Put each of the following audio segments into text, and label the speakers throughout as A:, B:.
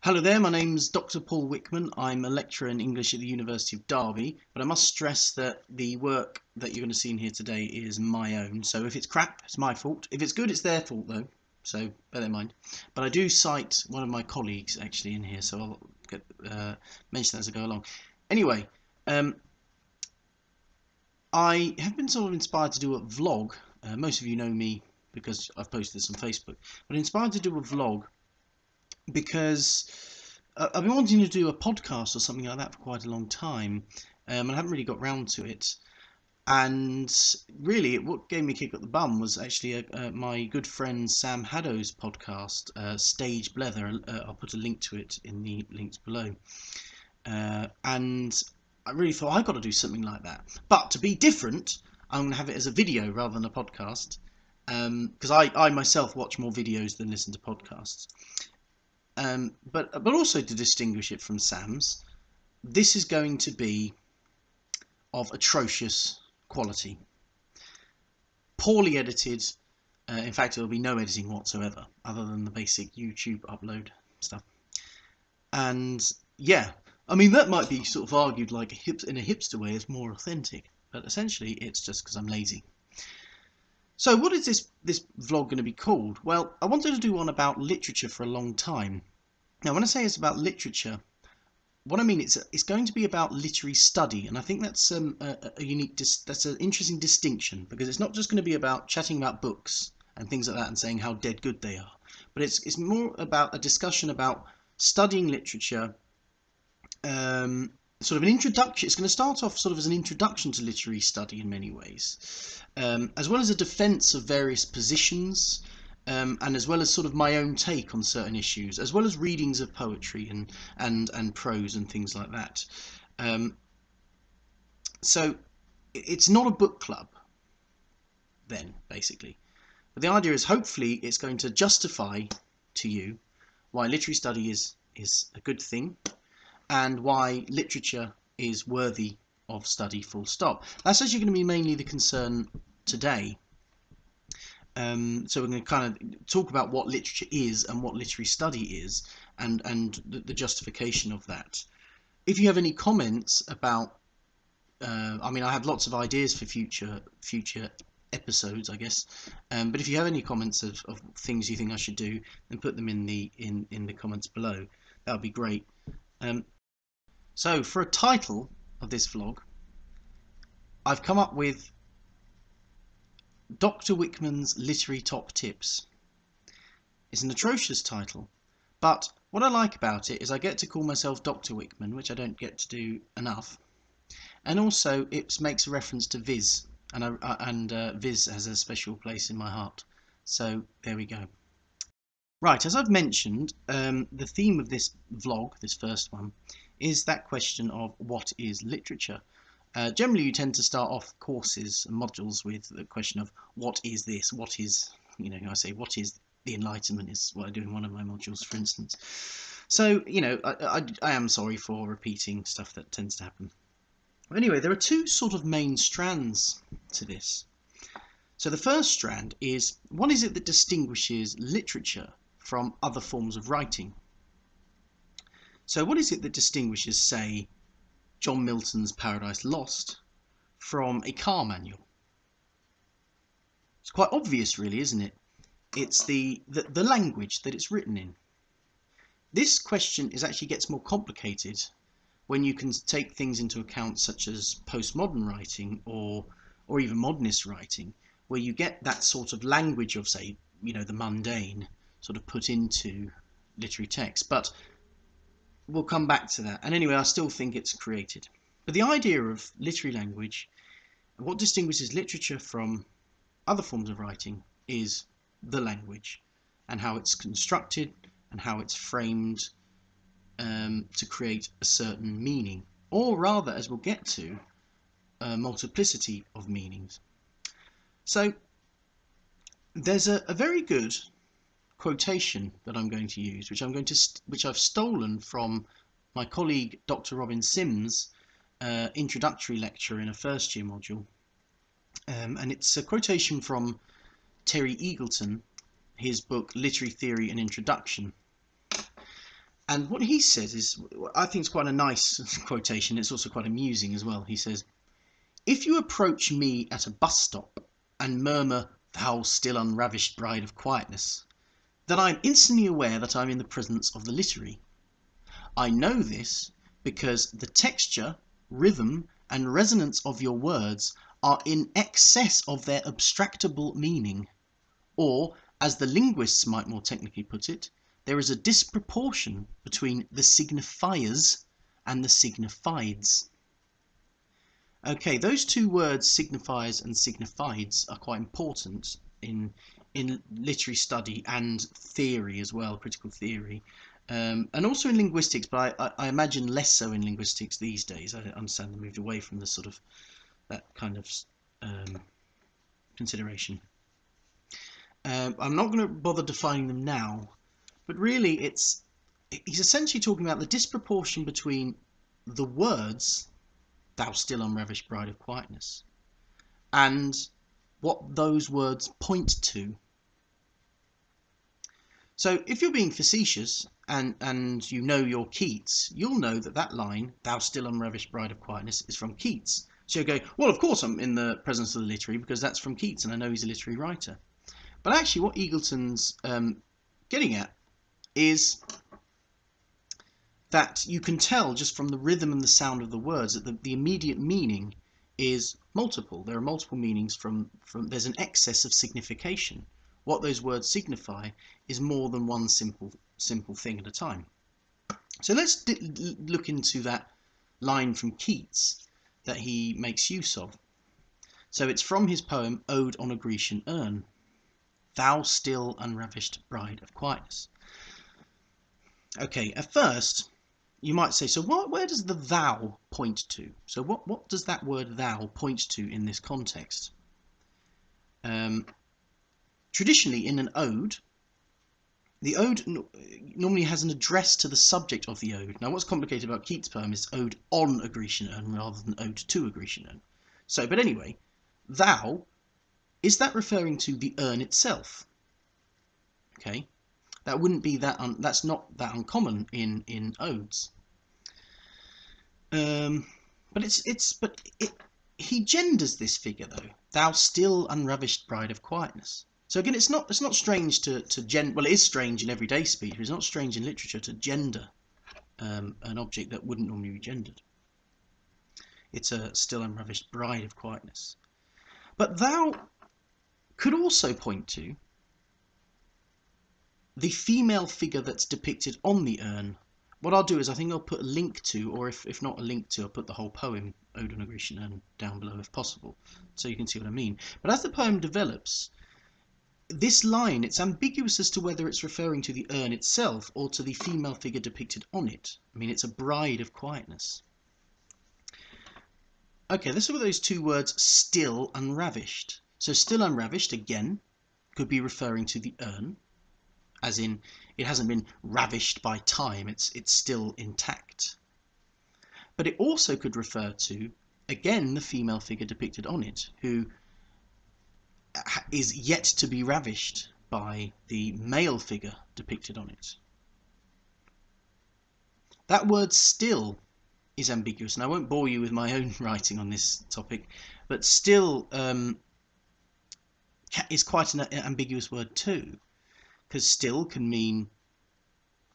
A: Hello there, my name's Dr. Paul Whickman. I'm a lecturer in English at the University of Derby, but I must stress that the work that you're going to see in here today is my own. So if it's crap, it's my fault. If it's good, it's their fault though, so bear that in mind. But I do cite one of my colleagues actually in here, so I'll mention that as I go along. Anyway, I have been sort of inspired to do a vlog. Most of you know me because I've posted this on Facebook, but inspired to do a vlog because I've been wanting to do a podcast or something like that for quite a long time, and I haven't really got round to it. And really, what gave me a kick up the bum was actually my good friend Sam Haddow's podcast, Stage Blether. I'll put a link to it in the links below. And I really thought I've got to do something like that. But to be different, I'm going to have it as a video rather than a podcast, because I myself watch more videos than listen to podcasts. But also to distinguish it from Sam's, this is going to be of atrocious quality, poorly edited. In fact, there will be no editing whatsoever, other than the basic YouTube upload stuff. And yeah, I mean that might be sort of argued like in a hipster way as more authentic, but essentially it's just because I'm lazy. So what is this vlog going to be called? Well, I wanted to do one about literature for a long time. Now, when I say it's about literature, what I mean it's going to be about literary study, and I think that's that's an interesting distinction, because it's not just going to be about chatting about books and things like that and saying how dead good they are, but it's more about a discussion about studying literature, sort of an introduction. It's going to start off sort of as an introduction to literary study in many ways, as well as a defence of various positions. And as well as sort of my own take on certain issues, as well as readings of poetry and prose and things like that. So it's not a book club then, basically. But the idea is hopefully it's going to justify to you why literary study is a good thing, and why literature is worthy of study, full stop. That's actually going to be mainly the concern today. So we're going to kind of talk about what literature is and what literary study is, and the justification of that. If you have any comments about, I mean, I have lots of ideas for future episodes, I guess. But if you have any comments of things you think I should do, then put them in the comments below. That would be great. So for a title of this vlog, I've come up with Dr. Whickman's Literary Top Tips. It's an atrocious title, but what I like about it is I get to call myself Dr. Whickman, which I don't get to do enough, and also it makes a reference to Viz, and Viz has a special place in my heart. So there we go. Right, as I've mentioned, the theme of this vlog, this first one, is that question of what is literature. Generally, you tend to start off courses and modules with the question of what is this? What is, I say, what is the Enlightenment is what I do in one of my modules, for instance. So, I am sorry for repeating stuff that tends to happen. Anyway, there are two sort of main strands to this. So the first strand is, what is it that distinguishes literature from other forms of writing? So what is it that distinguishes, say, John Milton's Paradise Lost from a car manual? It's quite obvious, really, isn't it? It's the language that it's written in. This question actually gets more complicated when you can take things into account, such as postmodern writing or even modernist writing, where you get that sort of language of, say, the mundane sort of put into literary text. But we'll come back to that. And anyway, I still think it's created. But the idea of literary language, what distinguishes literature from other forms of writing, is the language and how it's constructed and how it's framed to create a certain meaning, or rather, as we'll get to, a multiplicity of meanings. So there's a very good quotation that I'm going to use, which I've stolen from my colleague Dr. Robin Sims' introductory lecture in a first year module, and it's a quotation from Terry Eagleton, his book Literary Theory and Introduction. And what he says is, I think it's quite a nice quotation. It's also quite amusing as well. He says, "If you approach me at a bus stop and murmur, 'Thou still unravished bride of quietness,' then I am instantly aware that I am in the presence of the literary. I know this because the texture, rhythm, and resonance of your words are in excess of their abstractable meaning, or, as the linguists might more technically put it, there is a disproportion between the signifiers and the signifieds." Okay, those two words, signifiers and signifieds, are quite important in literary study and theory as well, critical theory, and also in linguistics, but I imagine less so in linguistics these days. I understand they moved away from the sort of that kind of consideration. I'm not going to bother defining them now, but really he's essentially talking about the disproportion between the words "Thou still unravished bride of quietness" and what those words point to. So if you're being facetious and you know your Keats, you'll know that line, "Thou still unravished bride of quietness," is from Keats. So you go, well, of course I'm in the presence of the literary because that's from Keats and I know he's a literary writer. But actually what Eagleton's getting at is that you can tell just from the rhythm and the sound of the words that the immediate meaning is multiple. There are multiple meanings from there's an excess of signification. What those words signify is more than one simple thing at a time. So let's look into that line from Keats that he makes use of. So it's from his poem Ode on a Grecian Urn. "Thou still unravished bride of quietness." Okay, at first you might say, so where does the thou point to? So what does that word thou point to in this context? Traditionally, in an ode, the ode normally has an address to the subject of the ode. Now, what's complicated about Keats' poem is ode on a Grecian urn rather than ode to a Grecian urn. So, but anyway, thou, is that referring to the urn itself? Okay, that wouldn't be that's not that uncommon in odes. But he genders this figure though. "Thou still unravished bride of quietness." So again, it's not strange to well, it is strange in everyday speech, but it's not strange in literature to gender an object that wouldn't normally be gendered. It's a still unravished bride of quietness. But thou could also point to the female figure that's depicted on the urn. What I'll do is I think I'll put a link to, or if not a link to, I'll put the whole poem, Ode on a Grecian Urn, down below if possible, so you can see what I mean. But as the poem develops, this line, it's ambiguous as to whether it's referring to the urn itself or to the female figure depicted on it. I mean, it's a bride of quietness. Okay, let's look at those two words, still unravished. So still unravished, again, could be referring to the urn, as in it hasn't been ravished by time, it's still intact. But it also could refer to, again, the female figure depicted on it, who is yet to be ravished by the male figure depicted on it. That word still is ambiguous, and I won't bore you with my own writing on this topic, but still is quite an ambiguous word too, because still can mean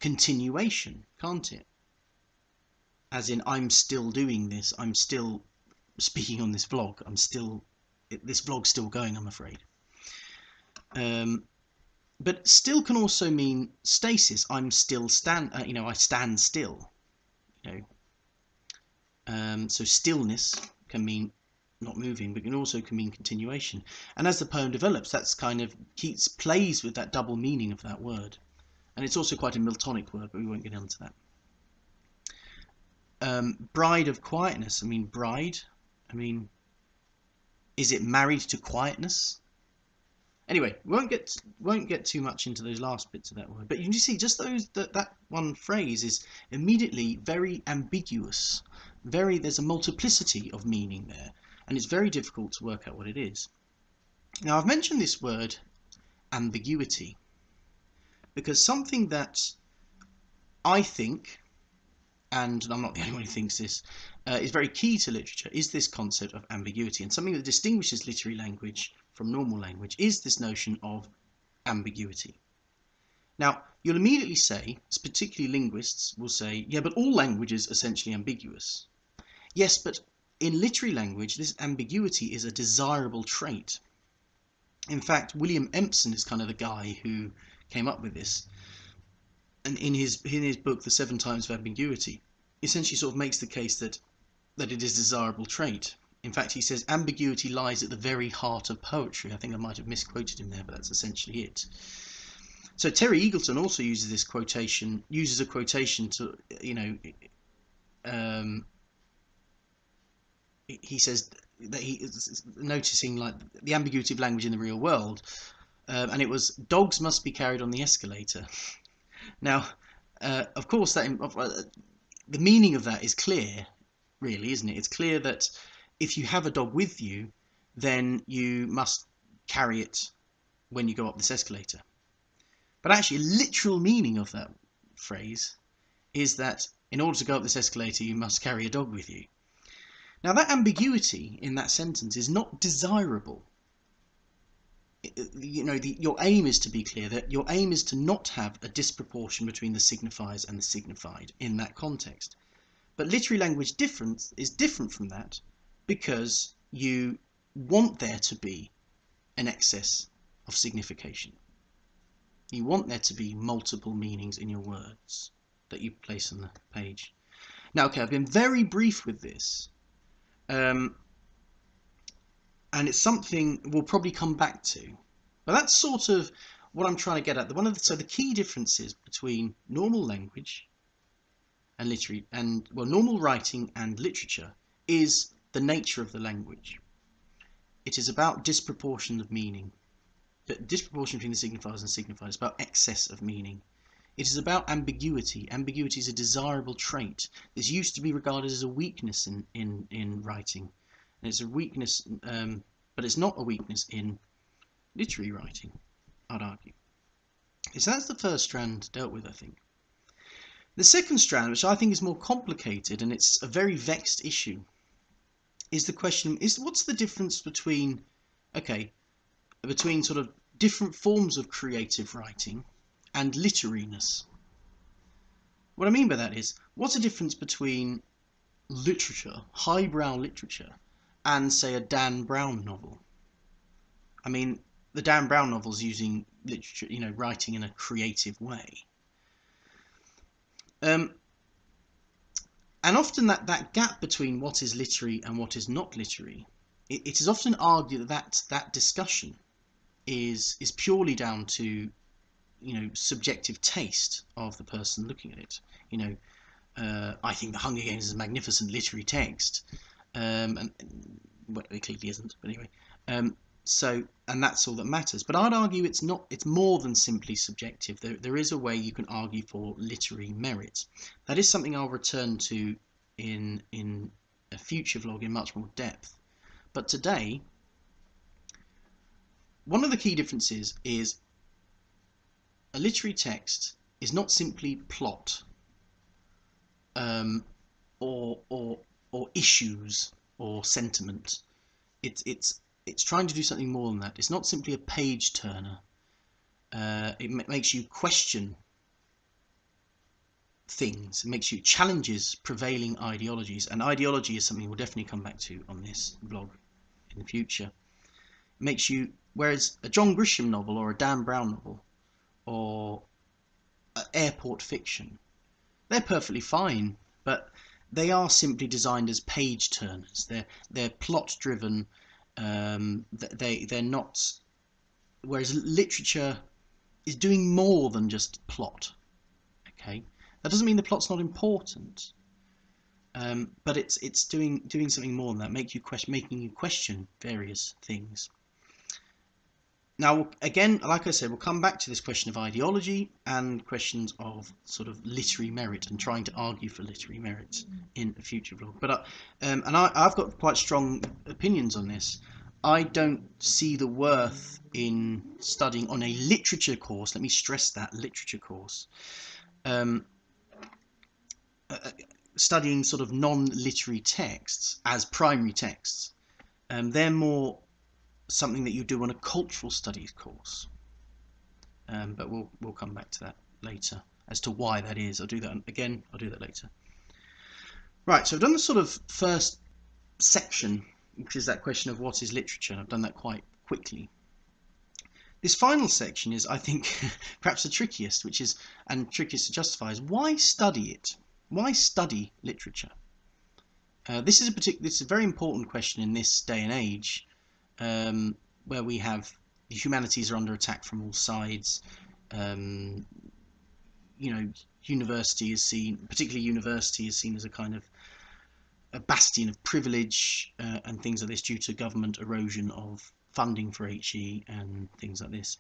A: continuation, can't it? As in, I'm still doing this, I'm still speaking on this vlog, this vlog's still going, I'm afraid. But still can also mean stasis. I'm still I stand still. So stillness can mean not moving, but it also can mean continuation. And as the poem develops, that's kind of Keats plays with that double meaning of that word, and it's also quite a Miltonic word, but we won't get into that. Bride of quietness. I mean, bride. I mean, is it married to quietness? Anyway, won't get too much into those last bits of that word, but you can see just that one phrase is immediately very ambiguous. There's a multiplicity of meaning there, and it's very difficult to work out what it is. Now, I've mentioned this word ambiguity because something that I think, and I'm not the only one who thinks this, is very key to literature, is this concept of ambiguity. And something that distinguishes literary language from normal language is this notion of ambiguity. Now, you'll immediately say, particularly linguists will say, yeah, but all language is essentially ambiguous. Yes, but in literary language, this ambiguity is a desirable trait. In fact, William Empson is kind of the guy who came up with this. And in his book, The 7 Types of Ambiguity, essentially sort of makes the case that it is a desirable trait. In fact, he says ambiguity lies at the very heart of poetry. I think I might have misquoted him there, but that's essentially it. So Terry Eagleton also uses a quotation to, he says that he is noticing like the ambiguity of language in the real world, and it was dogs must be carried on the escalator. Now, of course, the meaning of that is clear, really, isn't it? It's clear that if you have a dog with you, then you must carry it when you go up this escalator. But actually, a literal meaning of that phrase is that in order to go up this escalator, you must carry a dog with you. Now, that ambiguity in that sentence is not desirable. Your aim is to be clear, that your aim is to not have a disproportion between the signifiers and the signified in that context. But literary language is different from that because you want there to be an excess of signification. You want there to be multiple meanings in your words that you place on the page. Now, okay, I've been very brief with this. And it's something we'll probably come back to. But that's sort of what I'm trying to get at. So the key differences between normal language and normal writing and literature is the nature of the language. It is about disproportion of meaning. The disproportion between the signifiers and signifiers is about excess of meaning. It is about ambiguity. Ambiguity is a desirable trait. This used to be regarded as a weakness in writing. And it's a weakness, but it's not a weakness in literary writing, I'd argue. So that's the first strand dealt with, I think. The second strand, which I think is more complicated, and it's a very vexed issue, is the question, what's the difference between sort of different forms of creative writing and literariness? What I mean by that is, what's the difference between literature, highbrow literature, and say a Dan Brown novel? I mean, the Dan Brown novel's using literature, writing in a creative way. And often that gap between what is literary and what is not literary, it is often argued that discussion is purely down to subjective taste of the person looking at it. I think The Hunger Games is a magnificent literary text, and well, it clearly isn't, but anyway. And that's all that matters. But I'd argue it's not. It's more than simply subjective. There is a way you can argue for literary merit. That is something I'll return to in a future vlog in much more depth. But today, one of the key differences is a literary text is not simply plot, or issues or sentiment. It's trying to do something more than that. It's not simply a page turner. It makes you question things. It challenges prevailing ideologies, and ideology is something we'll definitely come back to on this vlog in the future. It makes you, whereas a John Grisham novel or a Dan Brown novel or airport fiction, they're perfectly fine, but they are simply designed as page turners. They're plot driven. They're not. Whereas literature is doing more than just plot. Okay, that doesn't mean the plot's not important, but it's doing something more than that, making you question various things. Now, again, like I said, we'll come back to this question of ideology and questions of sort of literary merit and trying to argue for literary merit in a future vlog. But I've got quite strong opinions on this. I don't see the worth in studying on a literature course. Let me stress that, literature course. studying sort of non-literary texts as primary texts, they're more something that you do on a cultural studies course. But we'll come back to that later as to why that is. I'll do that again. I'll do that later. Right, so I've done the sort of first section, which is that question of what is literature, and I've done that quite quickly. This final section is, I think, perhaps the trickiest, and trickiest to justify, is why study it? Why study literature? This is a very important question in this day and age, where we have the humanities are under attack from all sides. University is seen, particularly university, is seen as a kind of a bastion of privilege and things like this due to government erosion of funding for HE and things like this.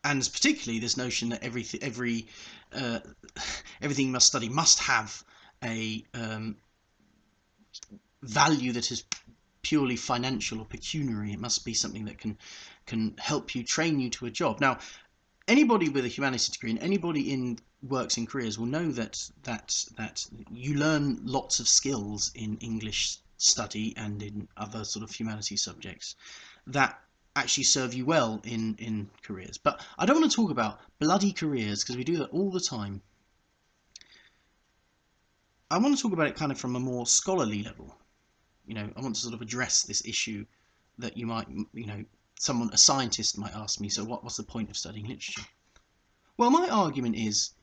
A: And particularly this notion that everything you must study must have a value that is purely financial or pecuniary. It must be something that can help you, train you to a job. Now, anybody with a humanities degree and anybody in works in careers will know that you learn lots of skills in English study and in other sort of humanities subjects that actually serve you well in careers. But I don't want to talk about bloody careers, because we do that all the time. I want to talk about it kind of from a more scholarly level. I want to sort of address this issue that you might, a scientist might ask me, so what's the point of studying literature? Well, my argument is,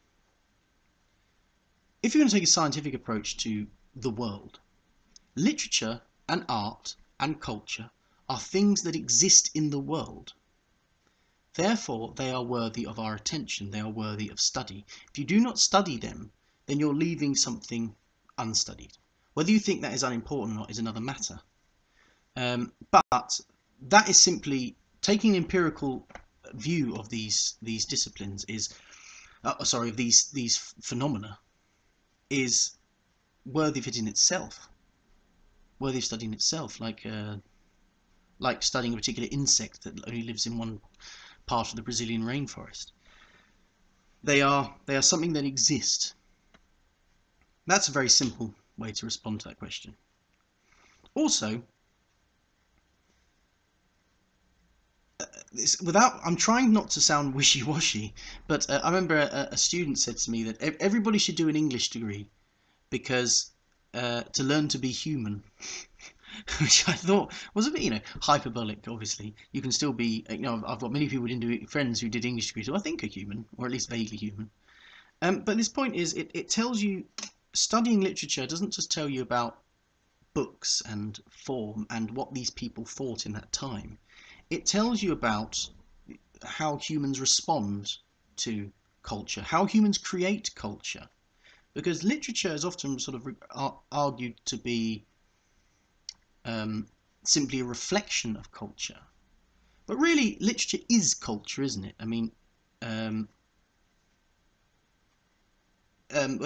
A: if you're going to take a scientific approach to the world, literature and art and culture are things that exist in the world. Therefore, they are worthy of our attention. They are worthy of study. If you do not study them, then you're leaving something unstudied. Whether you think that is unimportant or not is another matter. But that is simply taking an empirical view of these disciplines of these phenomena is worthy of it in itself, worthy of studying itself, like studying a particular insect that only lives in one part of the Brazilian rainforest. They are something that exist. That's a very simple way to respond to that question. Also, I'm trying not to sound wishy-washy, but I remember a student said to me that everybody should do an English degree because to learn to be human, which I thought was a bit, hyperbolic. Obviously, you can still be, I've got many friends who did English degrees who I think are human, or at least vaguely human. But this point is, it tells you, studying literature doesn't just tell you about books and form and what these people thought in that time. It tells you about how humans respond to culture, how humans create culture. Because literature is often sort of argued to be simply a reflection of culture. But really, literature is culture, isn't it? I mean, an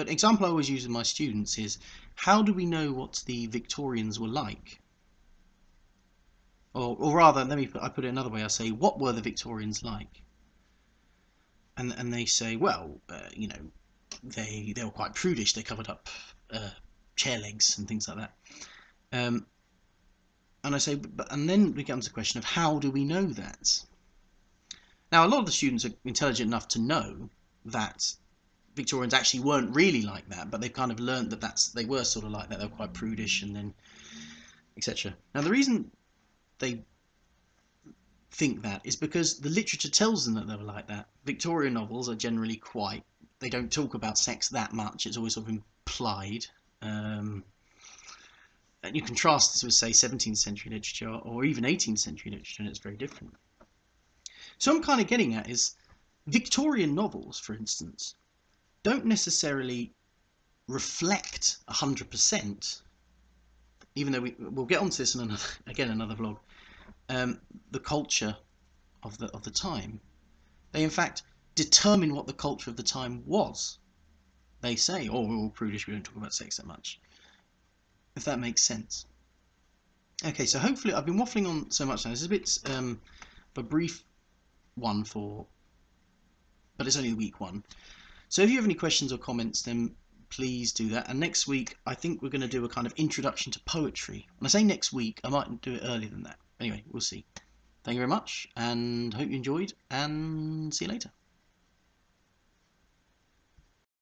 A: example I always use with my students is, how do we know what the Victorians were like? Or rather, I put it another way. I say, what were the Victorians like? And they say, well, they were quite prudish. They covered up chair legs and things like that. And I say, and then becomes the question of, how do we know that? Now, a lot of the students are intelligent enough to know that Victorians actually weren't really like that, but they've kind of learned that they were sort of like that. They were quite prudish, and then etc. Now, the reason they think that is because the literature tells them that they were like that. Victorian novels are generally they don't talk about sex that much. It's always sort of implied. And you contrast this with, say, 17th century literature or even 18th century literature, and it's very different. So I'm kind of getting at is, Victorian novels, for instance, don't necessarily reflect 100%, even though we'll get onto this in another vlog, the culture of the time. They in fact determine what the culture of the time was. They say, oh, we're all prudish, we don't talk about sex that much. If that makes sense. Okay, so hopefully I've been waffling on so much now. This is a bit of a brief one but it's only the week one. So if you have any questions or comments, then please do that. And next week, I think we're going to do a kind of introduction to poetry. When I say next week, I might do it earlier than that. Anyway, we'll see. Thank you very much, and hope you enjoyed, and see you later.